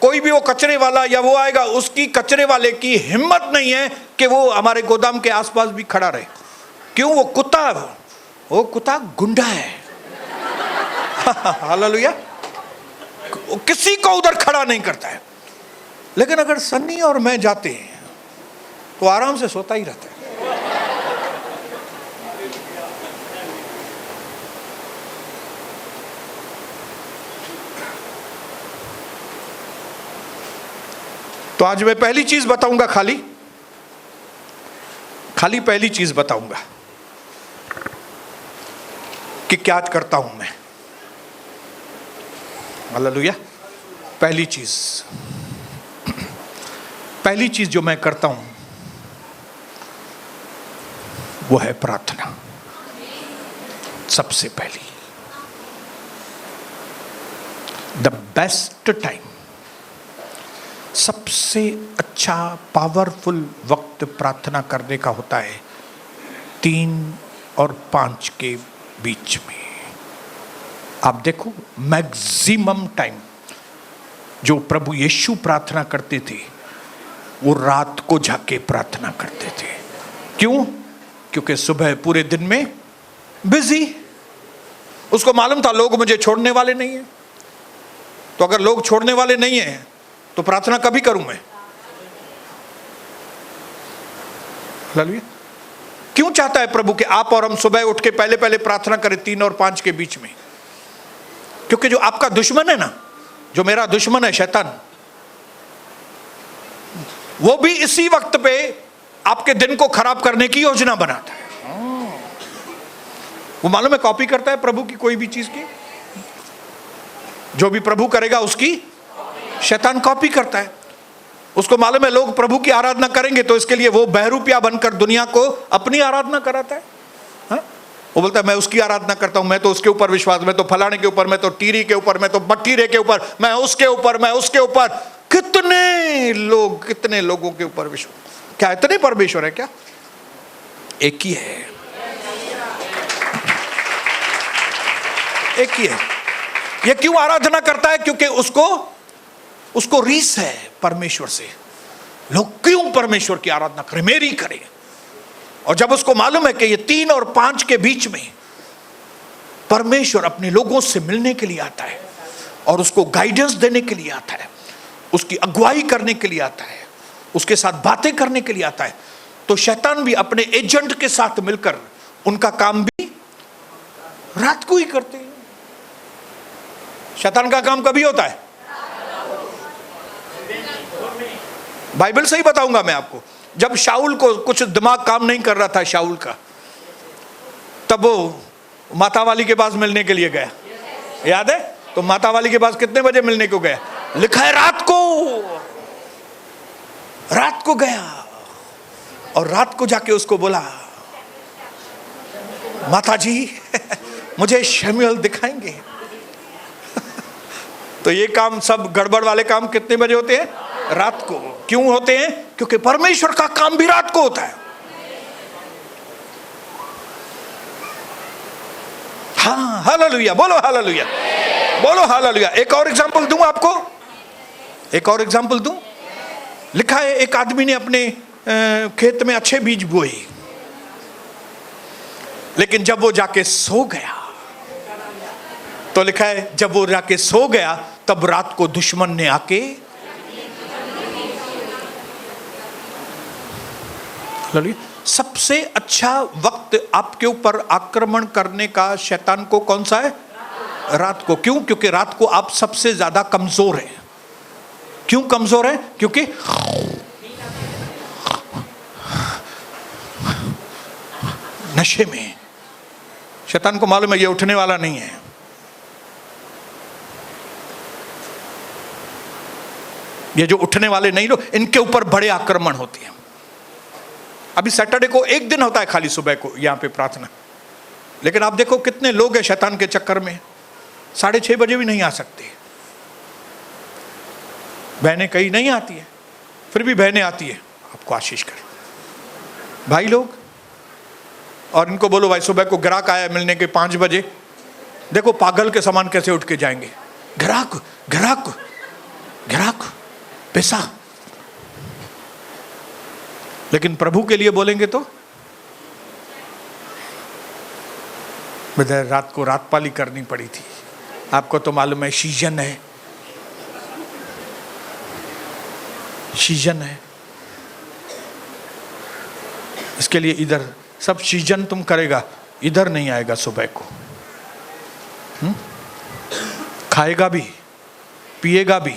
कोई भी वो कचरे वाला या वो आएगा, उसकी कचरे वाले की हिम्मत नहीं है कि वो हमारे गोदाम के आसपास भी खड़ा रहे। क्यों? वो कुत्ता गुंडा है। हालेलुया। किसी को उधर खड़ा नहीं करता है। लेकिन अगर सन्नी और मैं जाते हैं तो आराम से सोता ही रहता है। तो आज मैं पहली चीज बताऊंगा, खाली पहली चीज बताऊंगा कि क्या करता हूं मैं। हालेलुया। पहली चीज जो मैं करता हूं वो है प्रार्थना। सबसे पहली, द बेस्ट टाइम, सबसे अच्छा पावरफुल वक्त प्रार्थना करने का होता है 3 और 5 के बीच में। आप देखो, मैक्सिमम टाइम जो प्रभु यीशु प्रार्थना करते थे वो रात को जाके प्रार्थना करते थे। क्यों? क्योंकि सुबह पूरे दिन में बिजी, उसको मालूम था लोग मुझे छोड़ने वाले नहीं हैं। तो अगर लोग छोड़ने वाले नहीं हैं तो प्रार्थना कभी करूं मैं? हालेलुया। क्यों चाहता है प्रभु कि आप और हम सुबह उठ के पहले प्रार्थना करें 3 और 5 के बीच में? क्योंकि जो आपका दुश्मन है ना, जो मेरा दुश्मन है शैतान, वो भी इसी वक्त पे आपके दिन को खराब करने की योजना बनाता है। वो मालूम है कॉपी करता है प्रभु की कोई भी चीज की। जो भी प्रभु करेगा उसकी शैतान कॉपी करता है। उसको मालूम है लोग प्रभु की आराधना करेंगे तो इसके लिए वो बहरूपिया बनकर दुनिया को अपनी आराधना कराता है। वो बोलता है मैं उसकी आराधना करता हूं, मैं तो उसके ऊपर विश्वास, मैं तो फलाने के ऊपर, मैं तो टीरी के ऊपर, मैं तो बट्टीरे के ऊपर, मैं उसके ऊपर, मैं उसके ऊपर। कितने लोगों के ऊपर विश्वास। क्या इतने परमेश्वर है क्या? एक ही है, एक ही है। ये क्यों आराधना करता है? क्योंकि उसको रीस है परमेश्वर से। लोग क्यों परमेश्वर की आराधना करें, मेरी करें। और जब उसको मालूम है कि ये 3 और 5 के बीच में परमेश्वर अपने लोगों से मिलने के लिए आता है और उसको गाइडेंस देने के लिए आता है, उसकी अगुवाई करने के लिए आता है, उसके साथ बातें करने के लिए आता है, तो शैतान भी अपने एजेंट के साथ मिलकर उनका काम भी रात को ही करते हैं। शैतान का काम कभी होता है? बाइबल से ही बताऊंगा मैं आपको। जब शाऊल को कुछ दिमाग काम नहीं कर रहा था शाऊल का, तब वो माता वाली के पास मिलने के लिए गया, याद है? तो माता वाली के पास कितने बजे मिलने को गया? लिखा है रात को गया, और रात को जाके उसको बोला, माता जी मुझे शमूएल दिखाएंगे? तो ये काम, सब गड़बड़ वाले काम कितने बजे होते हैं? रात को। क्यों होते हैं? क्योंकि परमेश्वर का काम भी रात को होता है। हाँ, हालेलुया, बोलो हालेलुया, बोलो हालेलुया। एक और एग्जांपल दूं आपको, एक और एग्जांपल दूं। लिखा है एक आदमी ने अपने खेत में अच्छे बीज बोए, लेकिन जब वो जाके सो गया, तो लिखा है जब वो जाके सो गया तब रात को दुश्मन ने आके, सबसे अच्छा वक्त आपके ऊपर आक्रमण करने का शैतान को कौन सा है? रात को। क्यों? क्योंकि रात को आप सबसे ज्यादा कमजोर हैं। क्यों कमजोर है? क्योंकि नशे में। शैतान को मालूम है ये उठने वाला नहीं है। ये जो उठने वाले नहीं लोग, इनके ऊपर बड़े आक्रमण होते हैं। अभी सैटरडे को एक दिन होता है खाली सुबह को यहां पे प्रार्थना, लेकिन आप देखो कितने लोग हैं शैतान के चक्कर में 6:30 बजे भी नहीं आ सकते। बहनें कहीं नहीं आती है, फिर भी बहनें आती है। आपको आशीष करें भाई लोग, और इनको बोलो भाई सुबह को ग्राहक आया मिलने के 5 बजे, देखो पागल के समान कैसे उठ के जाएंगे। ग्राहक ग्राहक ग्राहक पैसा। लेकिन प्रभु के लिए बोलेंगे तो रात को रात पाली करनी पड़ी थी। आपको तो मालूम है सीजन है, सीजन है। इसके लिए इधर सब सीजन तुम करेगा, इधर नहीं आएगा सुबह को। खाएगा भी, पिएगा भी,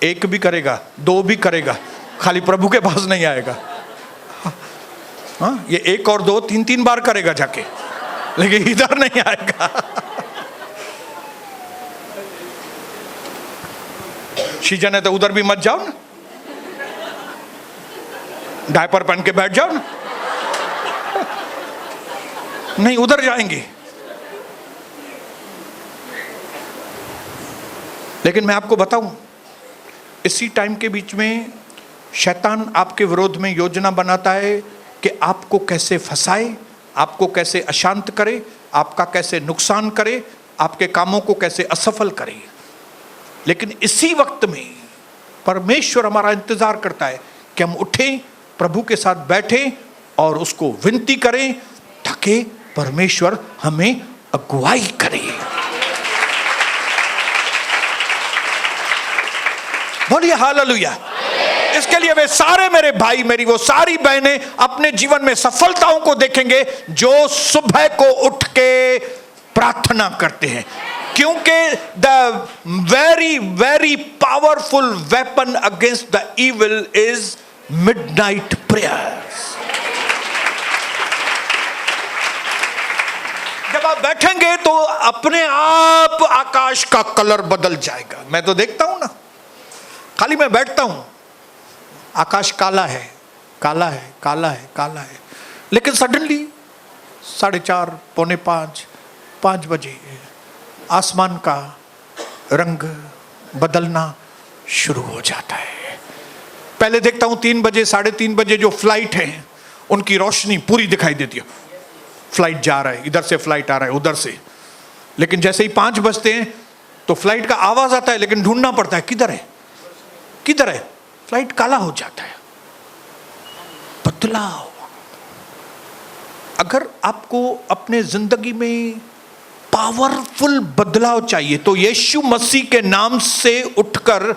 1 भी करेगा, 2 भी करेगा, खाली प्रभु के पास नहीं आएगा। हाँ, ये 1 और 2 3 बार करेगा जाके, लेकिन इधर नहीं आएगा। सीजन है तो उधर भी मत जाओ ना, डायपर पहन के बैठ जाओ ना। नहीं, उधर जाएंगे। लेकिन मैं आपको बताऊं, इसी टाइम के बीच में शैतान आपके विरोध में योजना बनाता है कि आपको कैसे फंसाए, आपको कैसे अशांत करे, आपका कैसे नुकसान करे, आपके कामों को कैसे असफल करे। लेकिन इसी वक्त में परमेश्वर हमारा इंतजार करता है कि हम उठें, प्रभु के साथ बैठें और उसको विनती करें ताकि परमेश्वर हमें अगुवाई करे। बोलिए हालेलुया। इसके लिए वे सारे मेरे भाई, मेरी वो सारी बहनें अपने जीवन में सफलताओं को देखेंगे जो सुबह को उठ के प्रार्थना करते हैं। क्योंकि the very very powerful weapon against the evil is midnight prayers. जब आप बैठेंगे तो अपने आप आकाश का कलर बदल जाएगा। मैं तो देखता हूं ना, खाली मैं बैठता हूं, आकाश काला है, काला है, काला है, काला है, लेकिन सडनली 4:30, 4:45, 5 बजे आसमान का रंग बदलना शुरू हो जाता है। पहले देखता हूं 3 बजे, 3:30 बजे जो फ्लाइट है उनकी रोशनी पूरी दिखाई देती है। फ्लाइट जा रहा है, इधर से फ्लाइट आ रहा है, उधर से। लेकिन जैसे ही 5 बजते हैं तो फ्लाइट का आवाज आता है, लेकिन ढूंढना पड़ता है किधर है, किधर है। फ्लाइट काला हो जाता है। बदलाव। अगर आपको अपने जिंदगी में पावरफुल बदलाव चाहिए तो यीशु मसीह के नाम से उठकर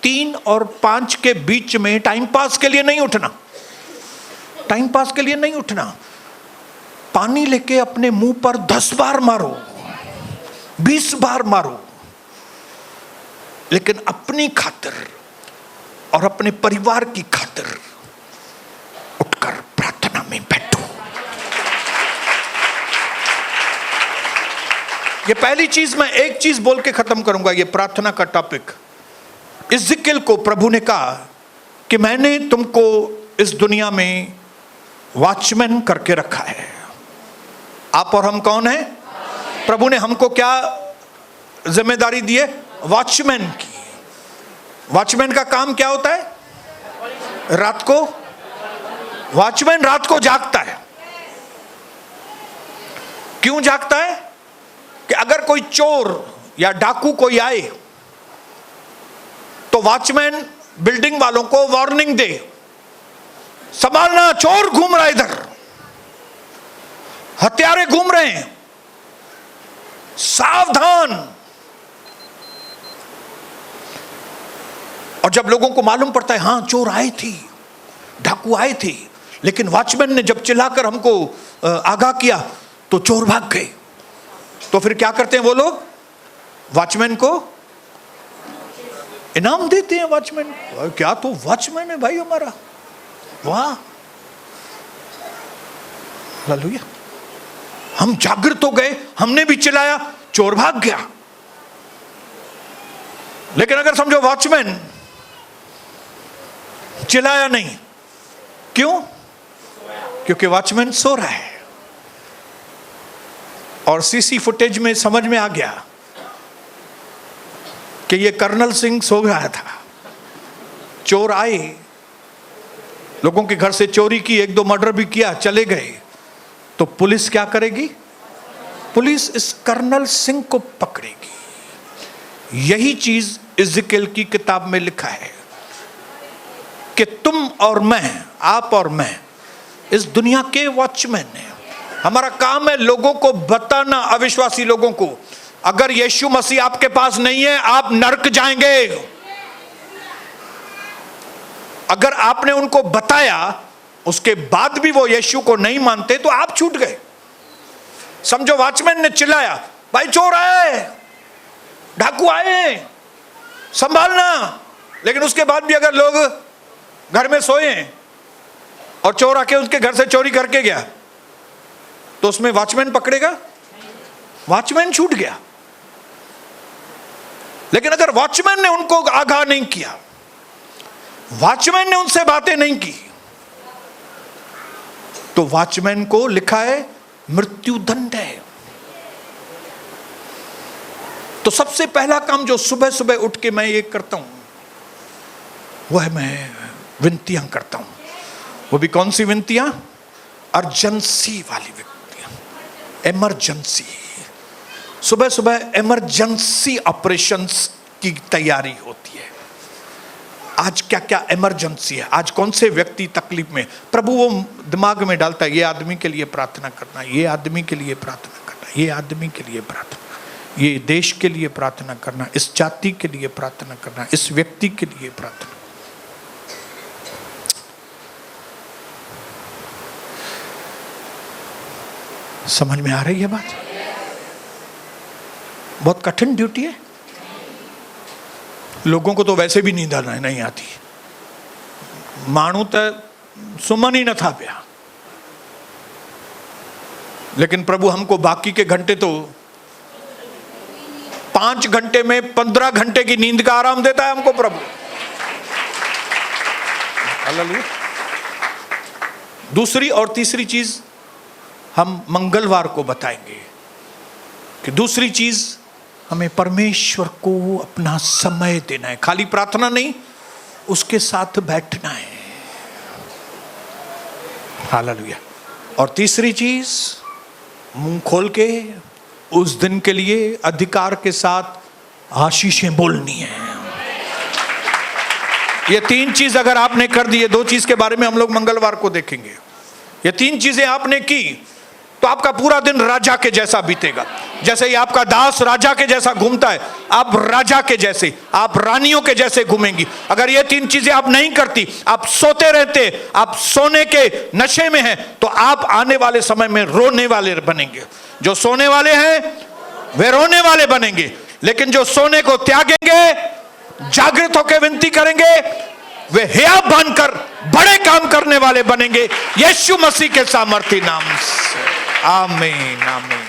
3 और 5 के बीच में टाइम पास के लिए नहीं उठना, टाइम पास के लिए नहीं उठना। पानी लेके अपने मुंह पर 10 बार मारो, 20 बार मारो, लेकिन अपनी खातिर और अपने परिवार की खातिर उठकर प्रार्थना में बैठो। ये पहली चीज, मैं एक चीज बोल के खत्म करूंगा ये प्रार्थना का टॉपिक। इज़िकियल को प्रभु ने कहा कि मैंने तुमको इस दुनिया में वॉचमैन करके रखा है। आप और हम कौन है? प्रभु ने हमको क्या जिम्मेदारी दी है? वॉचमैन की। वॉचमैन का काम क्या होता है? रात को, वॉचमैन रात को जागता है। क्यों जागता है? कि अगर कोई चोर या डाकू कोई आए तो वॉचमैन बिल्डिंग वालों को वार्निंग दे, संभालना, चोर घूम रहा है इधर, हत्यारे घूम रहे हैं, सावधान। और जब लोगों को मालूम पड़ता है हां चोर आए थे, डाकू आए थे, लेकिन वॉचमैन ने जब चिल्लाकर हमको आगाह किया तो चोर भाग गए, तो फिर क्या करते हैं वो लोग? वॉचमैन को इनाम देते हैं। वॉचमैन क्या तो वॉचमैन है भाई हमारा, वाह, हालेलुया। हम जागृत हो गए, हमने भी चिल्लाया, चोर भाग गया। लेकिन अगर समझो वॉचमैन चिल्लाया नहीं, क्यों? क्योंकि वॉचमैन सो रहा है। और सीसी फुटेज में समझ में आ गया कि ये कर्नल सिंह सो गया था। चोर आए, लोगों के घर से चोरी की, एक दो मर्डर भी किया, चले गए, तो पुलिस क्या करेगी? पुलिस इस कर्नल सिंह को पकड़ेगी। यही चीज इज़िकियल की किताब में लिखा है कि तुम और मैं, आप और मैं इस दुनिया के वॉचमैन हैं। हमारा काम है लोगों को बताना, अविश्वासी लोगों को, अगर यीशु मसीह आपके पास नहीं है आप नरक जाएंगे। अगर आपने उनको बताया, उसके बाद भी वो यीशु को नहीं मानते, तो आप छूट गए। समझो वॉचमैन ने चिल्लाया, भाई चोर आए, डाकू आए, संभालना, लेकिन उसके बाद भी अगर लोग घर में सोए हैं और चोर आके उसके घर से चोरी करके गया, तो उसमें वॉचमैन पकड़ेगा? वॉचमैन छूट गया। लेकिन अगर वॉचमैन ने उनको आगाह नहीं किया, वॉचमैन ने उनसे बातें नहीं की, तो वॉचमैन को लिखा है मृत्यु दंड है। तो सबसे पहला काम जो सुबह सुबह उठ के मैं ये करता हूं, वह मैं विनतियां करता हूं। वो भी कौन सी विनतियां? अर्जेंसी वाली विनतियां, इमरजेंसी। सुबह सुबह इमरजेंसी ऑपरेशंस की तैयारी होती है। आज क्या क्या इमरजेंसी है, आज कौन से व्यक्ति तकलीफ में, प्रभु वो दिमाग में डालता है, ये आदमी के लिए प्रार्थना करना, ये आदमी के लिए प्रार्थना करना, ये आदमी के लिए प्रार्थना, ये देश के लिए प्रार्थना करना, इस जाति के लिए प्रार्थना करना, इस व्यक्ति के लिए प्रार्थना। समझ में आ रही है बात? बहुत कठिन ड्यूटी है। लोगों को तो वैसे भी नींद नहीं आती, मानू तो सुमन ही न था पिया, लेकिन प्रभु हमको बाकी के घंटे तो 5 घंटे में 15 घंटे की नींद का आराम देता है हमको प्रभु। हालेलुया। दूसरी और तीसरी चीज हम मंगलवार को बताएंगे कि दूसरी चीज हमें परमेश्वर को अपना समय देना है। खाली प्रार्थना नहीं, उसके साथ बैठना है। हालेलुया। और तीसरी चीज, मुंह खोल के उस दिन के लिए अधिकार के साथ आशीषें बोलनी है। ये 3 चीज अगर आपने कर दी है, 2 चीज के बारे में हम लोग मंगलवार को देखेंगे, ये 3 चीजें आपने की तो आपका पूरा दिन राजा के जैसा बीतेगा। जैसे ही आपका दास राजा के जैसा घूमता है, आप राजा के जैसे, आप रानियों के जैसे घूमेंगी। अगर ये 3 चीजें आप नहीं करती, आप सोते रहते, आप सोने के नशे में हैं, तो आप आने वाले समय में रोने वाले बनेंगे। जो सोने वाले हैं वे रोने वाले बनेंगे, लेकिन जो सोने को त्यागेंगे, जागृत होकर विनती करेंगे, वे हियाव बनकर बड़े काम करने वाले बनेंगे, यीशु मसीह के सामर्थी नाम से। आमीन, आमीन।